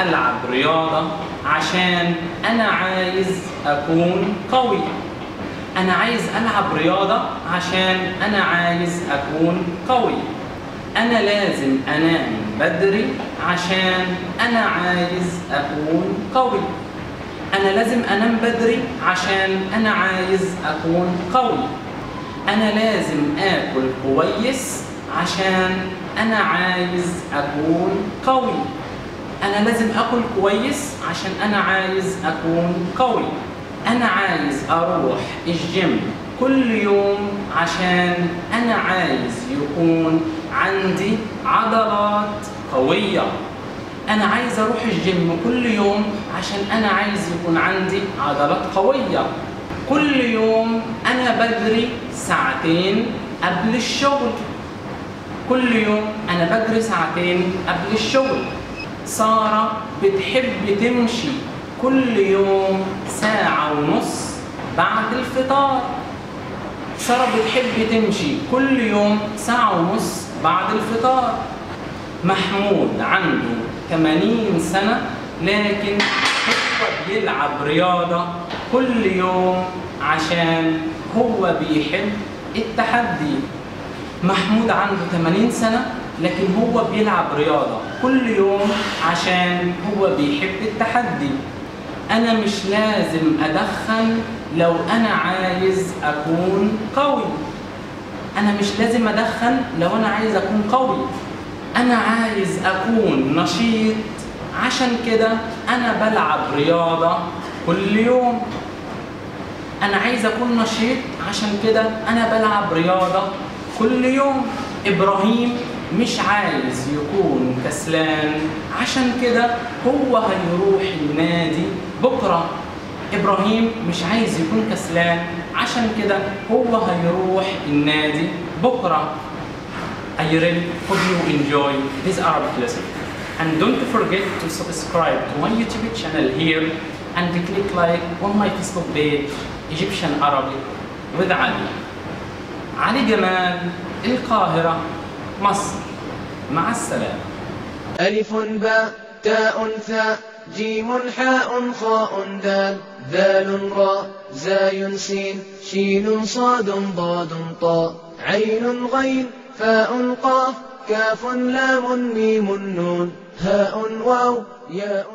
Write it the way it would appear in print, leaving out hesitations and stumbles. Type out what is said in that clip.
ألعب رياضة عشان أنا عايز أكون قوي. أنا عايز ألعب رياضة عشان أنا عايز أكون قوي. أنا لازم أنام بدري عشان أنا عايز أكون قوي. أنا لازم أنام بدري عشان أنا عايز أكون قوي. أنا لازم آكل كويس عشان أنا عايز أكون قوي. أنا لازم آكل كويس عشان أنا عايز أكون قوي. أنا عايز أروح الجيم كل يوم عشان أنا عايز يكون عندي عضلات قوية. أنا عايز أروح الجيم كل يوم عشان أنا عايز يكون عندي عضلات قوية. كل يوم أنا بجري ساعتين قبل الشغل. كل يوم أنا بجري ساعتين قبل الشغل. سارة بتحب تمشي كل يوم ساعة ونص بعد الفطار. سارة بتحب تمشي كل يوم ساعة ونص بعد الفطار. محمود عنده 80 سنة لكن هو بيلعب رياضة كل يوم عشان هو بيحب التحدي. محمود عنده 80 سنة لكن هو بيلعب رياضة كل يوم عشان هو بيحب التحدي. أنا مش لازم أدخن لو أنا عايز أكون قوي. أنا مش لازم أدخن لو أنا عايز أكون قوي. أنا عايز أكون نشيط عشان كده أنا بلعب رياضة كل يوم. أنا عايز أكون نشيط عشان كده أنا بلعب رياضة كل يوم. إبراهيم مش عايز يكون كسلان عشان كده هو هيروح النادي بكرة. إبراهيم مش عايز يكون كسلان عشان كده هو هيروح النادي بكرة. I really hope you enjoy this Arabic lesson. And don't forget to subscribe to my YouTube channel here and click like on my Facebook page Egyptian Arabic with Ali. علي جمال، القاهرة، مصر. مع السلامة. ألف باء تاء ثاء جيم حاء خاء دال ذال راء زاي سين شين صاد ضاد طاء عين غين فاء قاف كاف لام ميم نون هاء واو ياء